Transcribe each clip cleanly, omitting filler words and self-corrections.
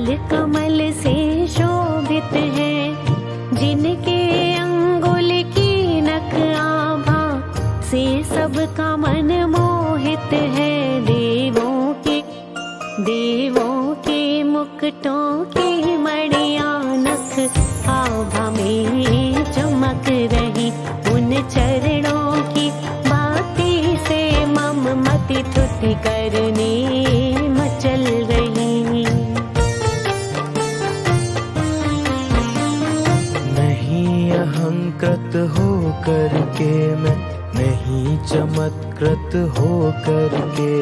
थल कमल से शोभित है, जिनके अंगुल की नख आभा से सबका मन मोहित है। देवों के मुकुटों की मणियां नख आभा में चमक रही, उन चरणों की बाती से मम मति थुथि करने मचल रही। नहीं अहंकृत हो करके मैं, नहीं चमत्कृत हो करके,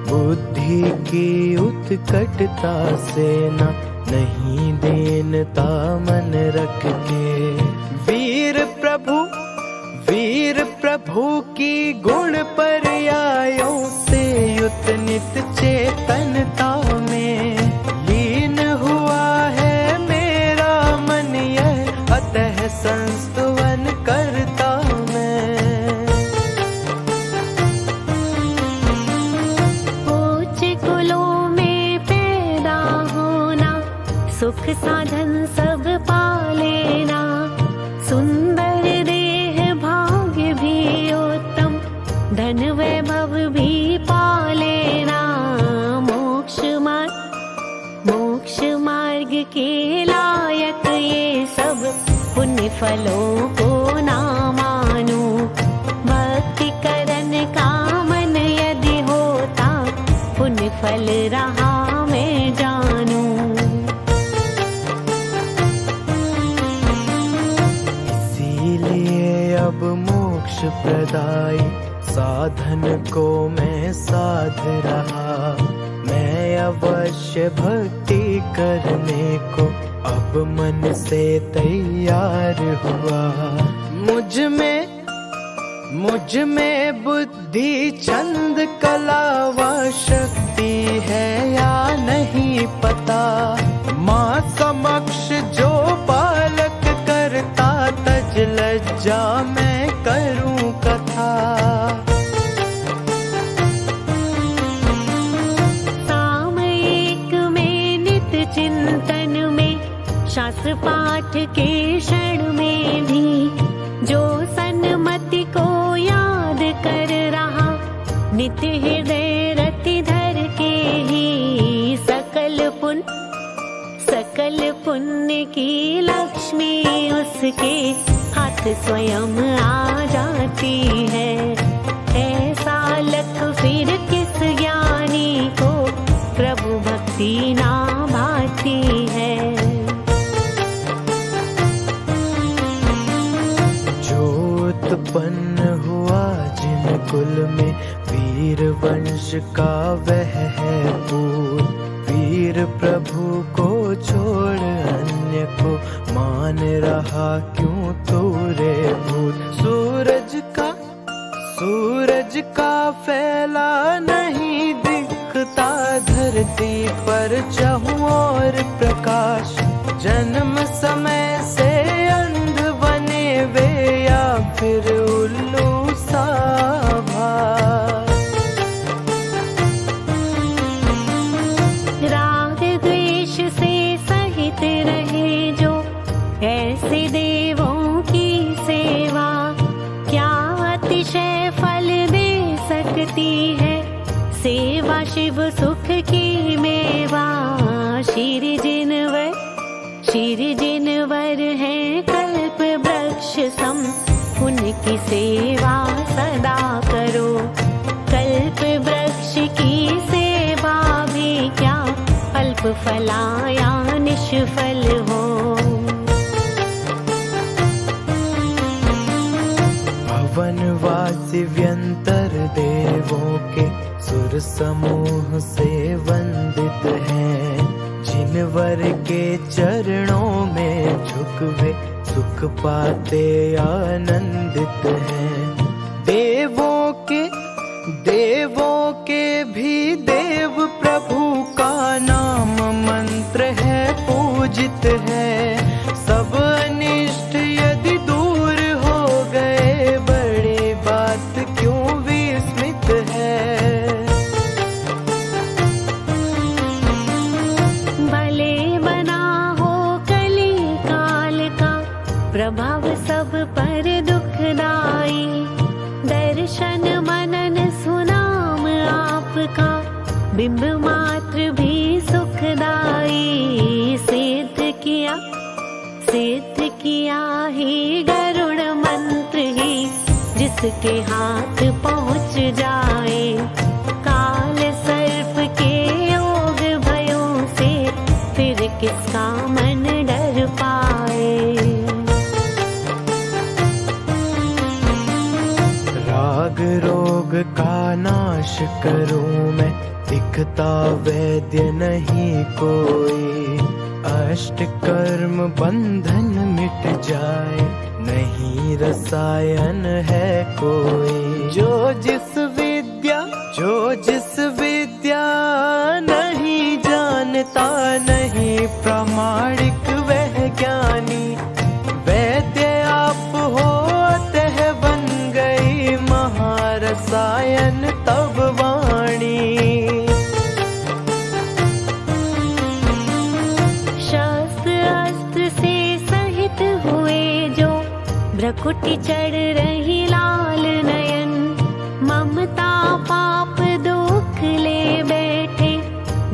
बुद्धि की उत्कटता से न नहीं देनता मन रख के। वीर प्रभु की गुण पर्यायों से युत नित चेतनता में लीन हुआ है मेरा मन, यह अतः संस्तुवन करता मैं। उच्च कुलों में पैदा होना, सुख साधन सब पा लेना, सुंदर देह भाग्य भी उत्तम, धन वैभव भी पा लेना। मोक्ष मार्ग के लायक ये सब पुण्य फलों को ना मानू। भक्ति करन का मन यदि होता, पुण्य फल रहा मैं जानू। इसीलिए अब मोक्ष प्रदायी साधन को मैं साध रहा, मैं अवश्य भक्ति करने को अब मन से तैयार हुआ। मुझ में बुद्धि छंद कला व शक्ति है या नहीं पता, माँ समक्ष जो बालक करता तज लज्जा मैं करूं कथा। सामयिक में नित चिंतन में, शास्त्र पाठ के क्षण में भी, जो सन्मति को याद कर रहा, नित्य हृदय रति धर के ही सकल पुण्य की लक्ष्मी उसके हाथ स्वयं आ जाती है। ऐसा लख फिर किस ज्ञानी को प्रभु भक्ति ना भाती है। जो उत्पन्न हुआ जिन कुल में, वीर वंश का वह है पूत। वीर प्रभु को छोड़ अन्य को मान रहा क्यों तू रे भूत। सूरज का फैला नहीं दिखता धरती पर चाहूं और प्रकाश, जन्म समय से अंध बने वे या फिर उल्लू सा भास। राग द्वेष से सहित रहे जो ऐसे देवों की सेवा, क्या अतिशय फल दे सकती है सेवा शिव सुख की मेवा। शीर जिनवर है कल्प वृक्ष सम, उनकी सेवा सदा करो। कल्प वृक्ष की सेवा भी क्या अल्प फलाया निष्फल हो। भवनवासी व्यंतर देवों के सुर समूह से वंदित हैं, जिनवर के चरणों में झुक वे सुख पाते आनंदित हैं। देवों के भी देव प्रभु का नाम मंत्र है पूजित है। सब अनिष्ट यदि दूर हो गए, बड़ी बात क्यों विस्मित है। भले बिंब मात्र भी सुखदाई। सिद्ध किया ही गरुड़ मंत्र ही, जिसके हाथ पहुँच जाए। काल सर्प के योग भयों से फिर किसका मन डर पाए। राग रोग का नाश करूं मैं, दिखता वैद्य नहीं कोई। अष्ट कर्म बंधन मिट जाए, नहीं रसायन है कोई। जो जिस विद्या नहीं जानता, नहीं प्रमाणिक वह ज्ञानी। वैद्य आप होते बन गई महारसायन तब वाणी। भ्रकुटी चढ़ रही लाल नयन, ममता पाप दुख ले बैठे।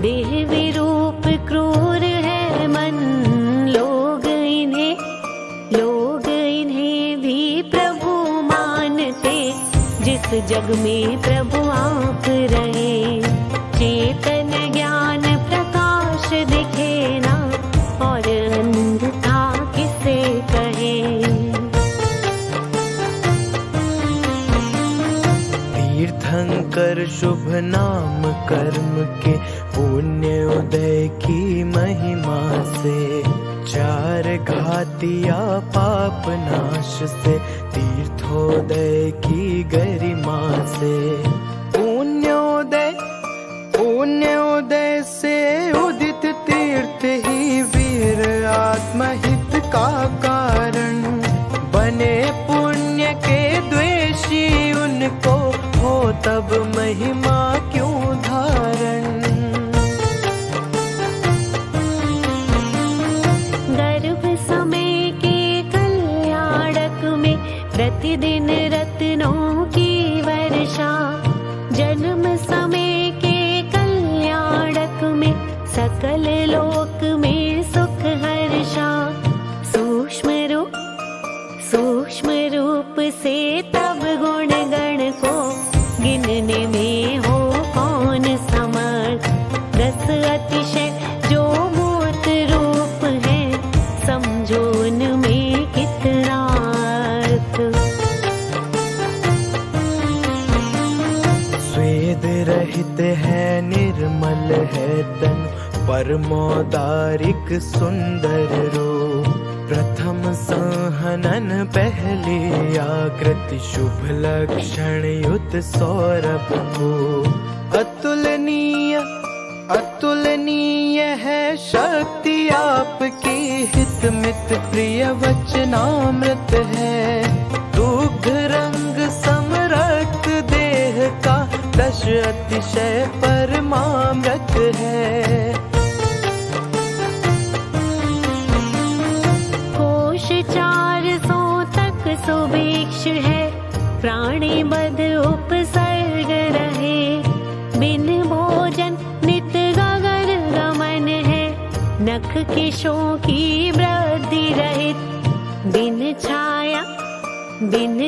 देह विरूप क्रूर है मन, लोग इन्हें भी प्रभु मानते। जिस जग में प्रभु आप रहे, चेतन ज्ञान प्रकाश दिखे ना, और अंधता किसे कहे। तीर्थंकर शुभ नाम कर्म के, पुण्य उदय की महिमा से। चार घातिया पाप नाश से, तीर्थोदय की गरिमा से। पुण्योदय से उदित तीर्थ ही वीर आत्महित का कारण। बने पुण्य के द्वेषी उनको, हो तब महिमा क्यों धारण। गर्भ समय के कल्याणक में, प्रतिदिन रत्नों की वर्षा। जन्म समय के कल्याणक में, सकल लोक में सुख हर्षा। सूक्ष्म रूप से तब गुण गण को, गिनने में हो कौन समर्थ। रस अतिशय जो मूर्त रूप है, समझो उनमें कितना अर्थ। स्वेद रहित है, निर्मल है तन, परमोदारिक सुंदर रूप। प्रथम संहनन पहली आकृति, शुभ लक्षण युत सौरभ को। अतुलनीय है शक्ति आपकी, हित मित प्रिय वचनामृत है। दुग्ध रंग समरक्त देह का, दश अतिशय परमामृत है। कोश 400 तक सुभिक्ष है, प्राणी बद उपसर्ग रहे। बिन भोजन नित गगन गमन है, नख केशों की वृद्धि रहित। दिन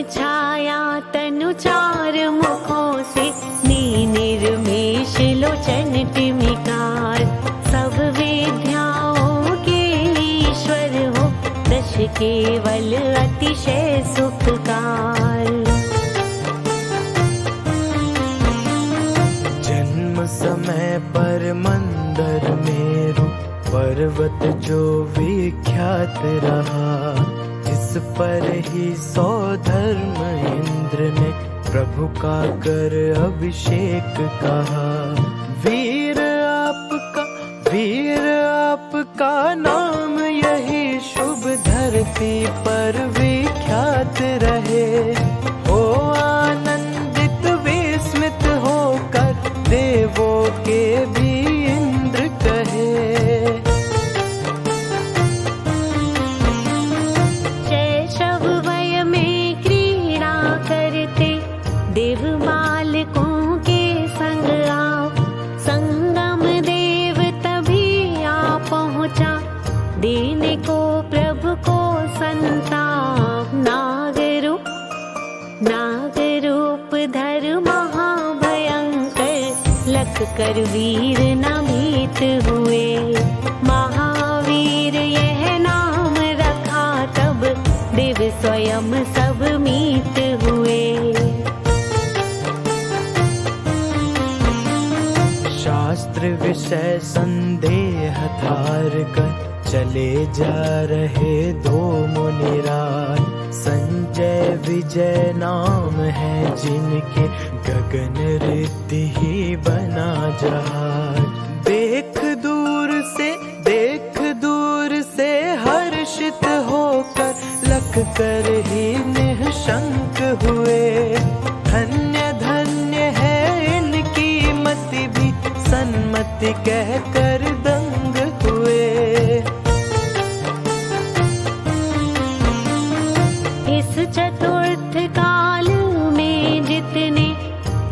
छाया तनु चार मुखों से, निर्मेष लोचन टिमिकार। सब विद्याओं के ईश्वर हो, दश केवल अतिशय सुखकार। जन्म समय पर मंदर मेरु, पर्वत जो विख्यात रहा। जिस पर ही 100 धर्म इंद्र ने, प्रभु का कर अभिषेक कहा। वीर आपका नाम यही शुभ धरती पर विख्यात रहे। ओ आनंदित विस्मित होकर, देवों के भी इंद्र कहे। शैशव वय में क्रीड़ा करते, देव बालकों के संग आओ। संग कर वीर न भीत हुए। महावीर यह नाम रखा तब देव स्वयं सब मीत हुए। शास्त्र विषय संदेह धार कर चले जा रहे दो मुनिराज। संजय विजय नाम है जिनके गगन रिद्धि ही बना जहाज। देख दूर से हर्षित होकर लख कर ही निःशंक हुए। धन्य धन्य है इनकी मति भी सन्मति कह कर दंग हुए। इस चतुर्थ काल में जितने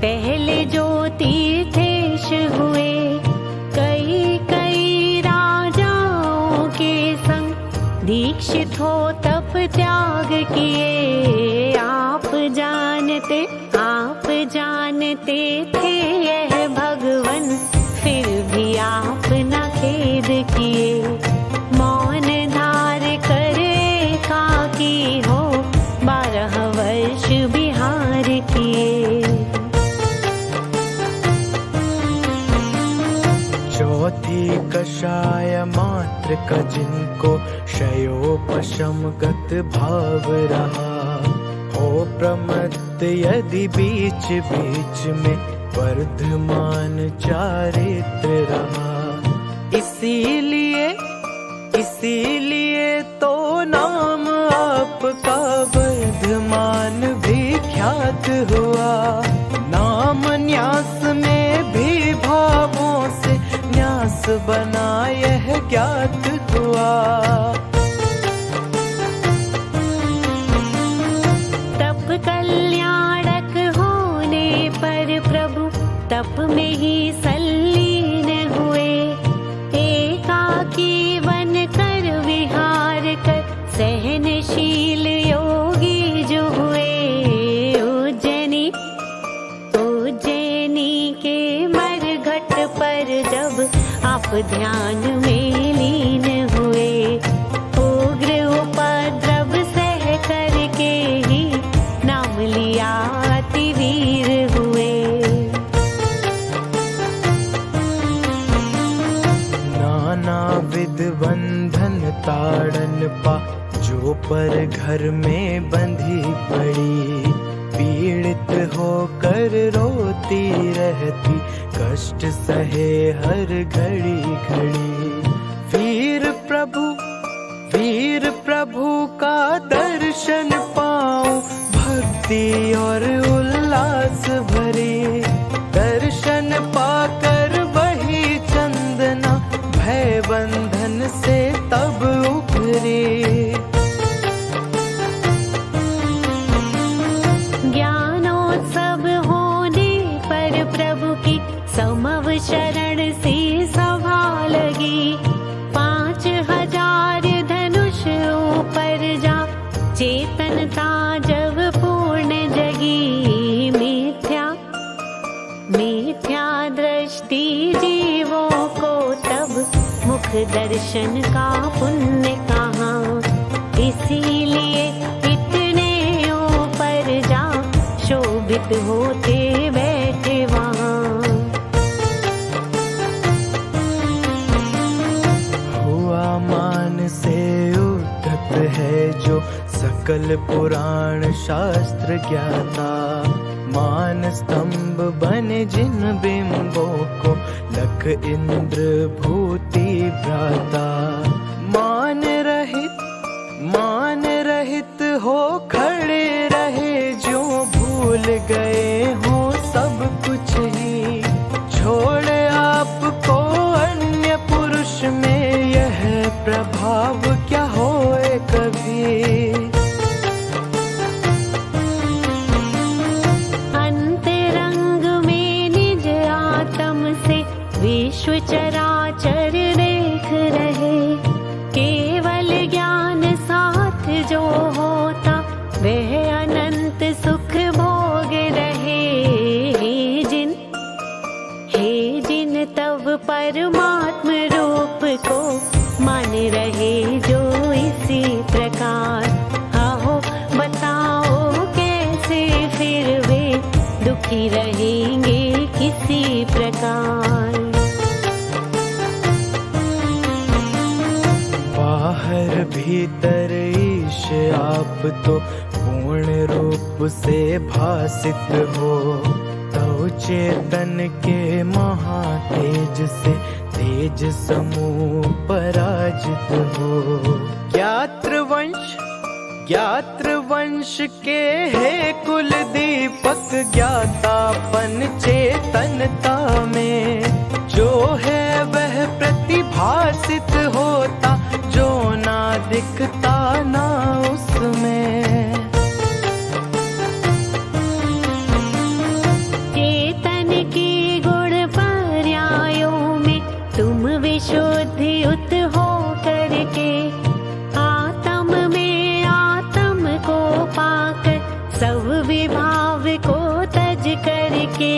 पहले जो तीर्थेश हुए, कई कई राजाओं के संग दीक्षित हो तप त्याग किए। आप जानते थे यह भगवन, फिर भी आप न खेद किए। मौन धार कर एकाकी हो 12 वर्ष विहार किए। चौथी कषाय मात्र का जिनको क्षयोपशम गत भाव रहा। हो प्रमत्त यदि बीच बीच में वर्धमान चारित्र रहा। इसीलिए तो नाम आपका वर्धमान भी ख्यात हुआ। नाम न्यास में भी भावों से न्यास बना यह ज्ञात हुआ। तप कल्याणक होने पर प्रभु तप में ही सल्लीन हुए। एकाकी वन कर विहार कर सहनशील योगी जो हुए। उज्जैनी के मरघट पर जब आप ध्यान में लीन हुए। उग्र उपद्रव सह करके ही नाम लिया अति वीर हुए। नाना विध बंधन ताड़न पा जो पर घर में बंधी पड़ी। पीड़ित होकर रोती रहती कष्ट सहे हर घड़ी घड़ी। वीर प्रभु का दर्शन पाऊं भक्ति और उल्लास भरी। दर्शन पाकर वही चंदना भय बंधन से तब उभरी। ज्ञानोत्सव होने पर प्रभु की समव शरण से सभा लगी। 5000 धनुष ऊपर जा चेतनता जब पूर्ण जगी। मिथ्या दृष्टि जीवों को तब मुख दर्शन का पुण्य कहाँ। इसीलिए इतने ऊपर जा शोभित होते बैठे वहाँ। हुआ मान से उद्धत है जो सकल पुराण शास्त्र ज्ञाता। मान स्तंभ बने जिन बिंबों को लख इंद्र भूति भ्राता। मान रहित हो खड़े रहे जो भूल गए हो सब कुछ ही। छोड़ आपको अन्य पुरुष में यह प्रभाव क्या होए कभी। अंतरंग में निज आत्म से विश्व चराचर देख रहे। केवल ज्ञान साथ जो होता वह अनंत सुख भोग रहे। हे जिन परमात्म रूप को मान रहे जो इसी प्रकार। आओ बताओ कैसे फिर वे दुखी रहेंगे किसी प्रकार। बाहर भीतर ईश आप तो पूर्ण रूप से भासित हो। तव चेतन के महातेज से तेज समूह पराजित हो। ज्ञात्र वंश के हे कुल दीपक ज्ञातापन चेतनता में जो है वह प्रतिभासित होता जो ना दिखता ना उसमें। चेतन के गुण पर्यायों में तुम विशुद्धि उत हो करके आत्म में आत्म को पाकर सब विभाव को तज करके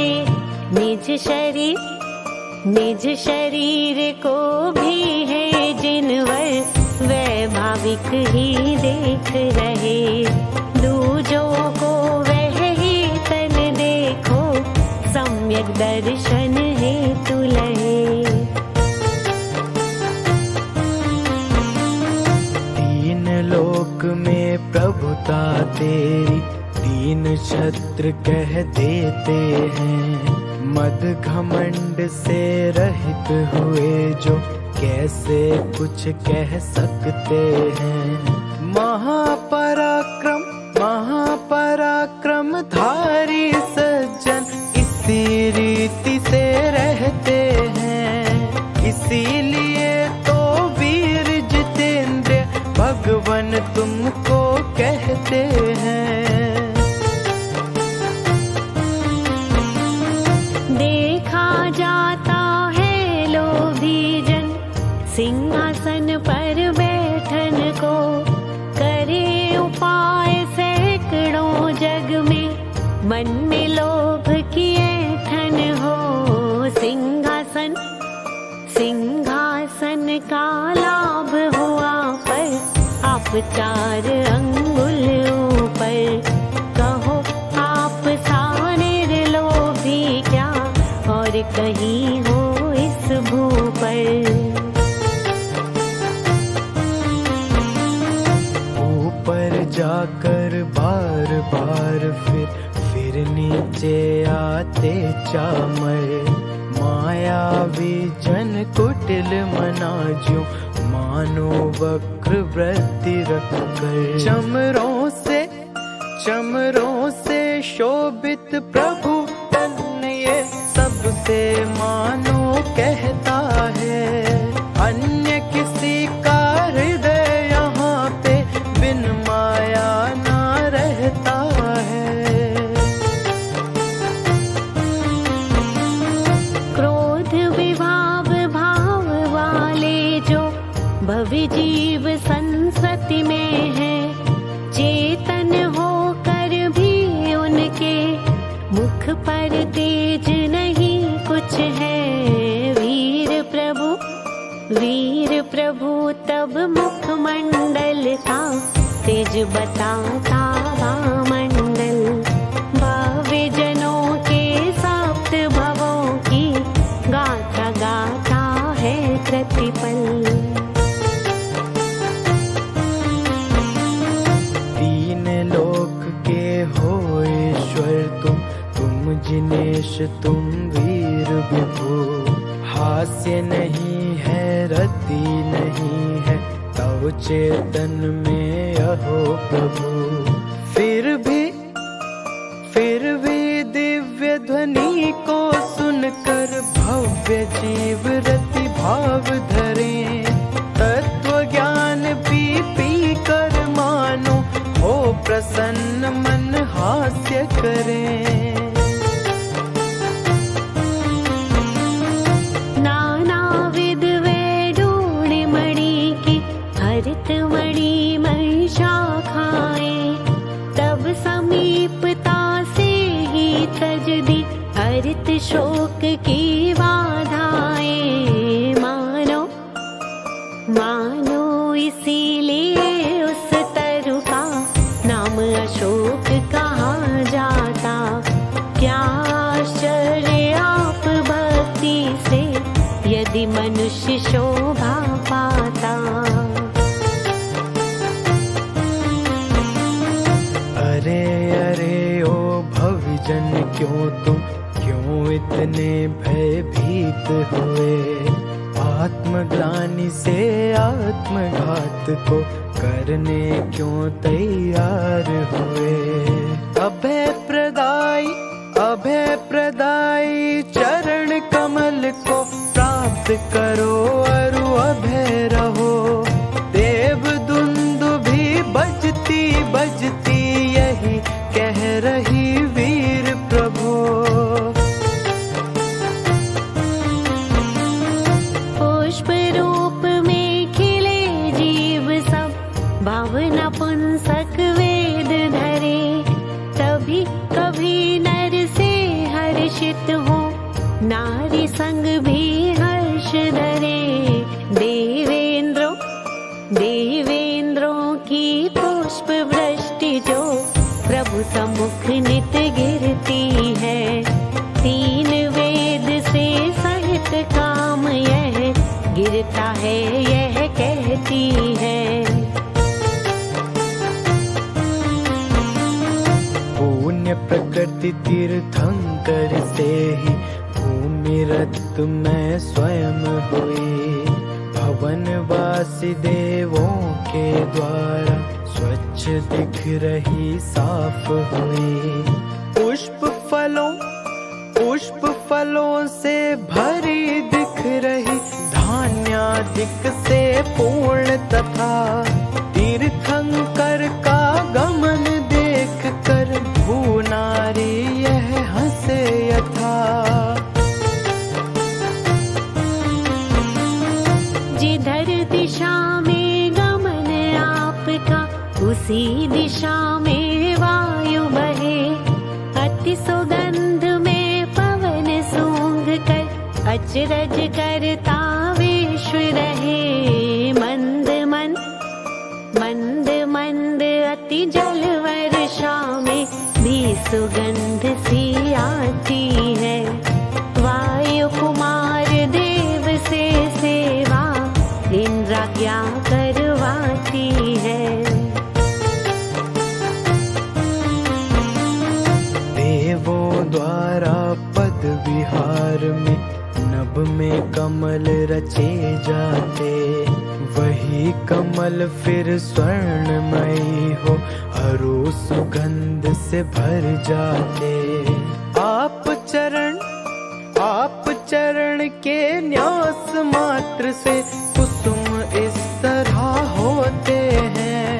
निज शरीर को भी है जिनवर वैभाविक ही देख रहे। दूजों को वह ही तन देखो सम्यक दर्शन है तुलहे। तीन लोक में प्रभुता तेरी तीन छत्र कह देते हैं। मद घमंड से रहित हुए जो कैसे कुछ कह सकते हैं। महापराक्रम धारी सज्जन इसी रीति से रहते हैं। इसीलिए तो वीर जितेंद्र भगवान तुमको कहते हैं। सिंहासन पर बैठन को करे उपाय सैकड़ों जग में मन में लोभ की ऐठन हो। सिंहासन का लाभ हुआ पर आप 4 अंगुल ऊपर। कहो आप सा निर्लोभी क्या और कहीं हो इस भू पर। जाकर बार बार फिर नीचे आते चामर। मायावी जन कुटिल मनाज्यों मानो वक्र वृत्ति रखकर। चमरों से शोभित प्रभु तन ये सबसे मानो कहता है। अन्य किसी का हृदय यहाँ पे बिन माया ना रहता है। क्रोध विभाव भाव वाले जो भवि जीव संसति में है चेतन होकर भी उनके मुख पर तेज नहीं कुछ है। वीर प्रभु तब मुखमंडल का तेज बताता वामंडल। भव्य जनों के सप्त भवों की गाथा गाता है प्रतिपल। तीन लोक के हो ईश्वर तुम जिनेश तुम वीर विभु। हास्य नहीं है रति नहीं है तव चेतन में अहो प्रभु। फिर भी दिव्य ध्वनि को सुनकर भव्य जीव रति भाव धरे। तत्व ज्ञान पी कर मानो हो प्रसन्न मन हास्य करें। मणि मई शाखाएं तब समीपता से ही तज दी हरित शोक की बाधाएं। मनुष्य शोभा पाता। अरे अरे ओ भवजन क्यों इतने भयभीत हुए, आत्मग्लानि से आत्मघात को करने क्यों तैयार हुए। अभय प्रदाई चरण कमल को प्राप्त करो अरु अभय रहो। देव दुंदुभी बजती बजती यही कह रही वीर प्रभु। पुष्प रूप में खिले जीव सब, भावना पुंसक वेद धरे। तभी कभी नर से हर्षित हो, नारी संग भी हर्ष धरे। देवेंद्रों की पुष्प वृष्टि जो प्रभु सम्मुख नित गिरती है। तीन वेद से सहित काम यह गिरता है, यह कहती है। पुण्य प्रकृति तीर्थंकर से ही भूमि रत में स्वयं हुई। भवनवासी देवों के द्वारा स्वच्छ दिख रही साफ हुई। पुष्प फलों से भरी दिख रही, धान्यादिक से पूर्ण तथा। तीर्थंकर का गमन देख कर भूनारी यह हंसे यथा। जिधर दिशा में गमन आपका, उसी दिशा में वायु बहे। अति सुगंध में पवन सूंघ कर अचरज करता विश्व रहे। मंद मंद अति जल वर्षा में भी सुगंध सी आती है। वायु कुमार देव से सेवा इंद्राज्ञा करवाती है। देवों द्वारा पद विहार में नभ में कमल रचे जाते। वही कमल फिर स्वर्णमयी हो, हरो सुगंध से भर जाते। आप चरण के न्यास मात्र से कुसुम इस तरह होते हैं।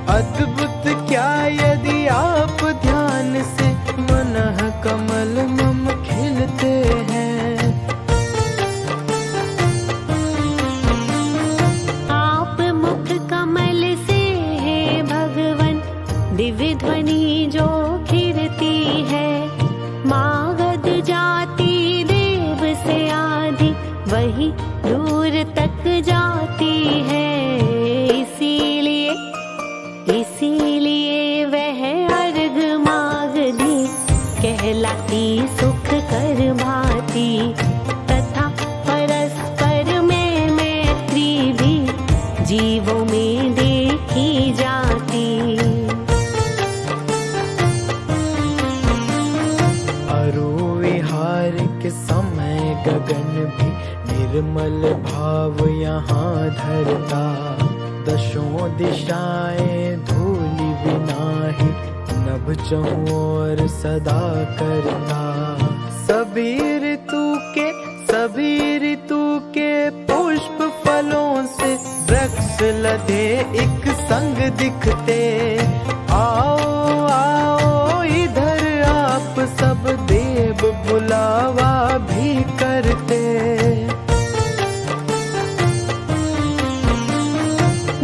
अद्भुत क्या यदि आप ध्यान से मनः कमल मम खिलते हैं। दिव्य ध्वनि जो खिरती है। मागध जाति देव से आदि वही दूर तक जाती है। इसीलिए वह अर्घ मागधी कहलाती सुख कर भाती। तथा परस्पर में मैत्री भी जीवों में देखी जाती। के समय गगन भी निर्मल भाव यहाँ धरता। दशों दिशाएं धूलि बिनाही नभ चहुं ओर सदा करता। सभी ऋतु के पुष्प फलों से वृक्ष लदे एक संग दिखते। आओ आओ इधर आप सब देव बुलावा भी करते।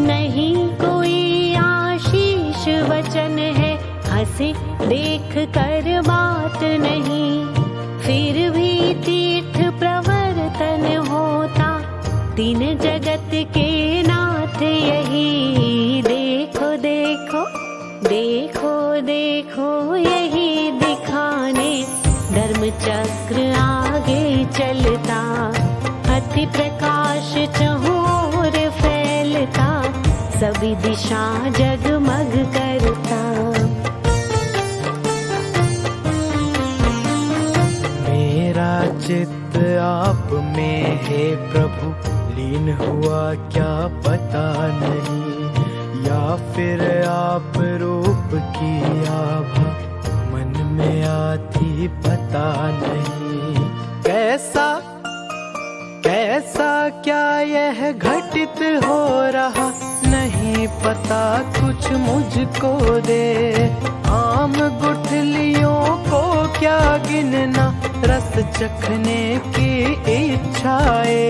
नहीं कोई आशीष वचन है, हंसे देख कर बात नहीं। फिर भी तीर्थ प्रवर्तन होता, तीन जगत के नाथ यही। देखो देखो देखो देखो यही दिखाने धर्म चक्र आगे चलता। अति प्रकाश सभी दिशा जगमग करता। मेरा चित्त आप में है प्रभु, लीन हुआ क्या पता नहीं, या फिर आप रूप की आभा मन में आती पता नहीं। कैसा कैसा क्या यह घटित हो रहा नहीं पता, कुछ मुझको दे। आम गुठलियों को क्या गिनना, रस चखने की इच्छाए।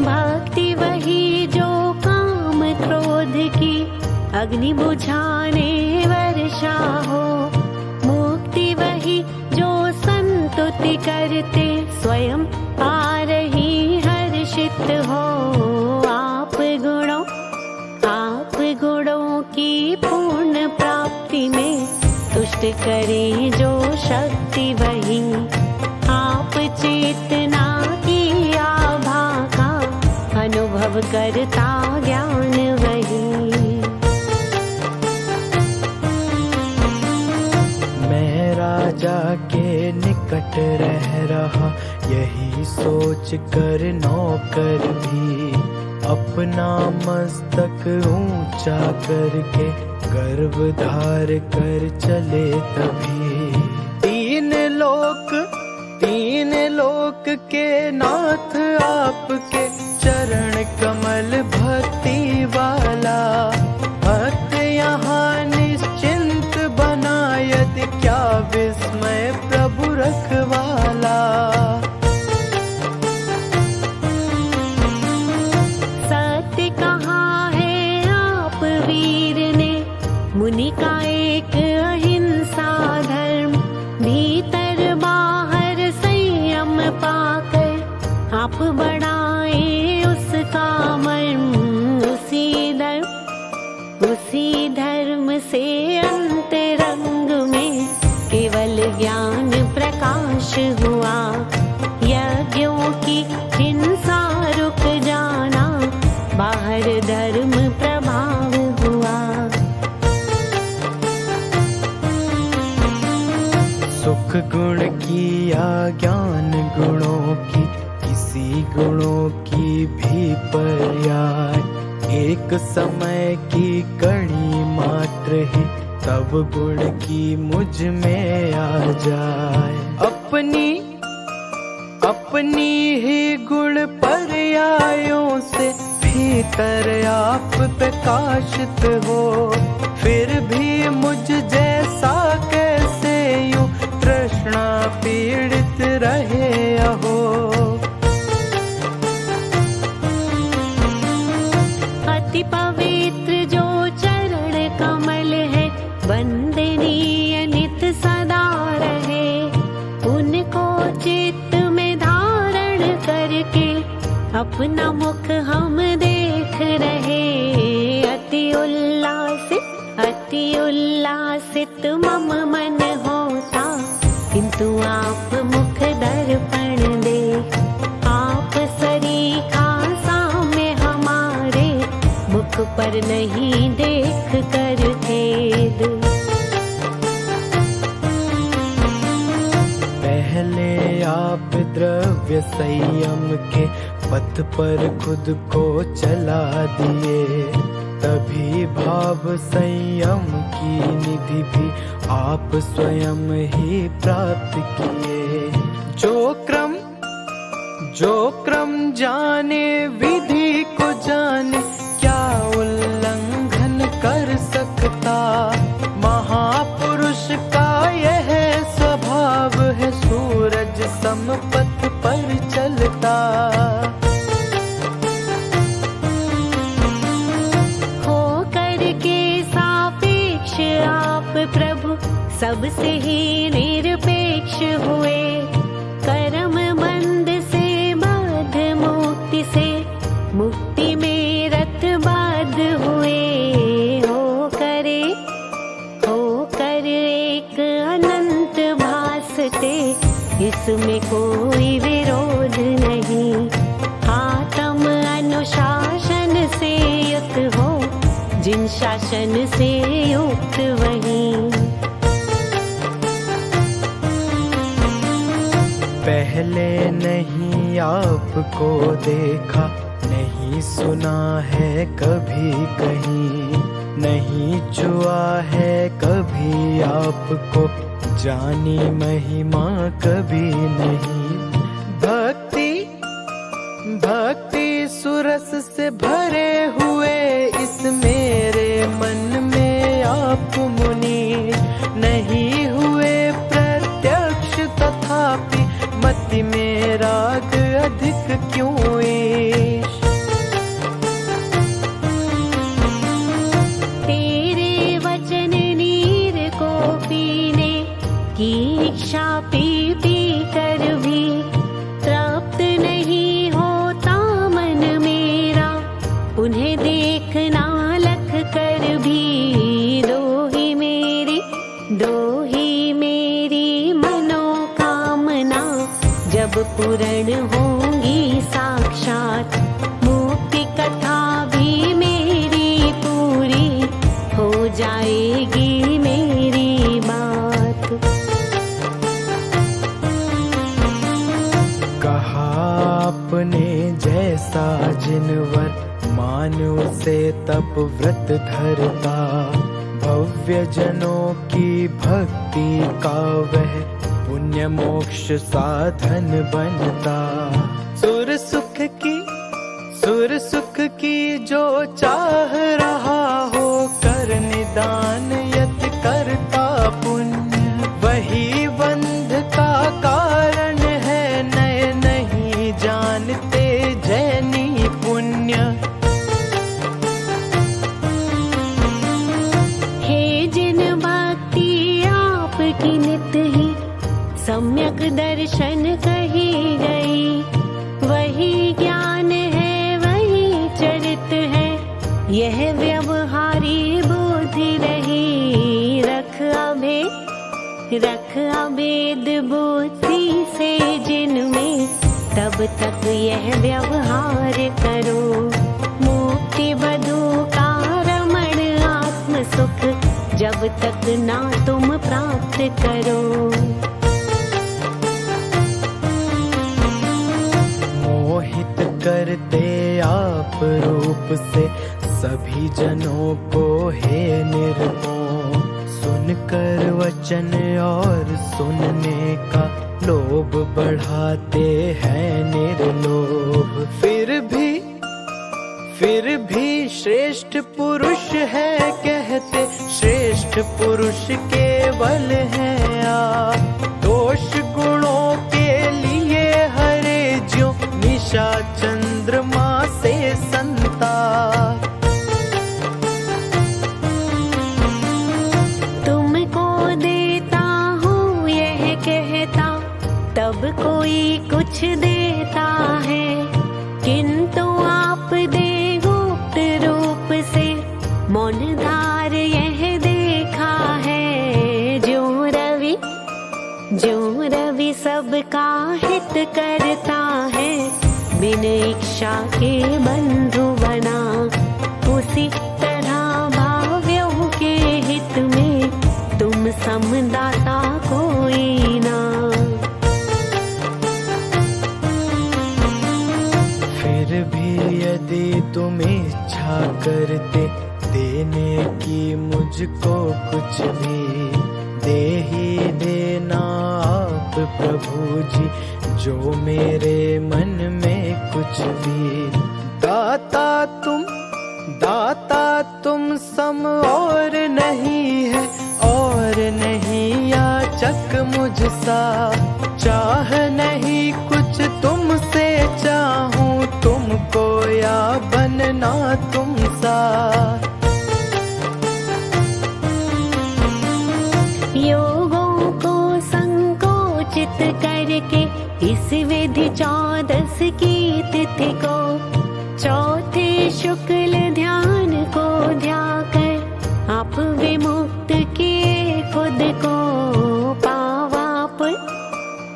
भक्ति वही जो काम क्रोध की अग्नि बुझाने वर्षा हो, मुक्ति वही जो संतुति करते स्वयं आ रही हर्षित हो। आप गुणों की पूर्ण प्राप्ति में तुष्ट करे जो शक्ति वही, आप चेतना की आभा का अनुभव करता ज्ञान वही। मैं राजा के निकट रह रहा, यही सोच कर नौकर भी अपना मस्तक ऊंचा करके गर्व धार कर चले तभी। तीन लोक के नाथ आपके चरण कमल भक्ति वाला, भक्त यहाँ निश्चिंत बना यदि क्या विस्मय प्रभु रखवाला। सत्य कहाँ है आप वीर ने, मुनि का एक अहिंसा धर्म, भीतर बाहर संयम पाकर आप बढ़ाए उसका मर्म। उसी धर्म से अंतरंग में केवल ज्ञान प्रकाश हुआ, यज्ञों की हिंसा रुक जाना, बाहर धर्म प्रभाव हुआ। सुख गुण की या ज्ञान गुणों की, किसी गुणों की भी पर्याय, एक समय की कणी मात्र ही तब गुण की मुझ में आ जाए। अपनी ही गुण पर्यायों से भीतर आप प्रकाशित हो, फिर भी मुझ जैसा कैसे यूं तृष्णा पीड़ित रहे अहो। अति पवित्र जो चरण कमल है, वंदनीय नित सदा रहे, उनको चित्त में धारण करके अपना मुख हम देख रहे। अति उल्लासित मम मन होता, किंतु आप मुख दर्पण दे। आप सरीखा साम्य हमारे, मुख पर नहीं देख कर खेद। पहले आप द्रव्य संयम के पथ पर खुद को चला दिए, तभी भाव संयम की निधि भी आप स्वयं ही प्राप्त किए। जो क्रम जाने विधि को जाने, क्या उल्लंघन कर सकता। महापुरुष का यह स्वभाव है, सूरज समपथ पर चलता। प्रभु सबसे ही निरपेक्ष हुए, कर्म बंध से बद्ध मुक्ति से मुक्ति में रतबद्ध हुए। हो कर एक अनंत भासते, इसमें कोई विरोध नहीं। हाथ अनुशासन से युक्त हो, जिन शासन से युक्त वही। पहले नहीं आपको देखा, नहीं सुना है कभी कहीं, नहीं छुआ है कभी आपको, जानी महिमा कभी नहीं। भक्ति भक्ति सुरस से भरे हुए इस मेरे मन में आप मुनि नहीं हुए प्रत्यक्ष, तथापि मति में राग अधिक क्यों ईश। तेरे वचन नीर को पीने की इच्छा पी पी कर भी तृप्त नहीं होता मन मेरा, उन्हें देखना लख कर भी। दो ही मेरी मनोकामना, जब पूर्ण होंगी साक्षात, मुक्ति कथा भी मेरी पूरी हो जाएगी मेरी बात। कहा आपने जैसा जिनवर, मानो से तप व्रत धरता, भव्य जनों की भक्ति का वह पुण्य मोक्ष साधन बनता। सुर सुख की जो चाह रहा हो, कर निदान यत करता पुण्य, वही बंध का कारण है, नए नहीं जानते जैनी पुण्य। की नित ही सम्यक दर्शन कही गई, वही ज्ञान है वही चरित है, यह व्यवहारी बुद्धि रही। रख अभेद बुद्धि से जिनमें, तब तक यह व्यवहार करो, मुक्ति बधु का रमण आत्म सुख, जब तक ना तुम प्राप्त करो। मोहित करते आप रूप से सभी जनों को हे निर्मोह, सुनकर वचन और सुनने का लोभ बढ़ाते हैं निर्लोभ। फिर भी श्रेष्ठ पुरुष है कहते, श्रेष्ठ पुरुष केवल है आप, दोष गुणों के लिए हरे ज्यों निशा चंद्रमा से संताप। तुमको देता हूँ यह कहता, तब कोई कुछ देता है, किंतु आप दे गुप्त रूप से, मौन धार यह देखा है। जो रवि सबका हित करता है, बिन इच्छा के बंधु बना, उसी तरह भाव्यों के हित में तुम समदाता कोई ना। फिर भी यदि तुम इच्छा करते देने की मुझको कुछ भी, दे ही देना आप प्रभु जी, जो मेरे मन में कुछ भी। दाता तुम सम और नहीं है, और नहीं याचक मुझसा, चाह नहीं कुछ तुमसे चाहूं तुमको, या बनना तुम सा। योगों को संकोचित करके इस विधि 14 की तिथि को, चौथे शुक्ल ध्यान को ध्याकर आप विमुक्त किए खुद को।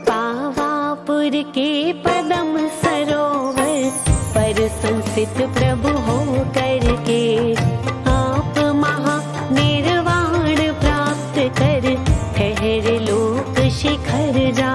पावापुर के पदम सरोवर पर संस्थित प्रभु हो करके आप महानिर्वाण प्राप्त कर ठहर लोक शिखर जा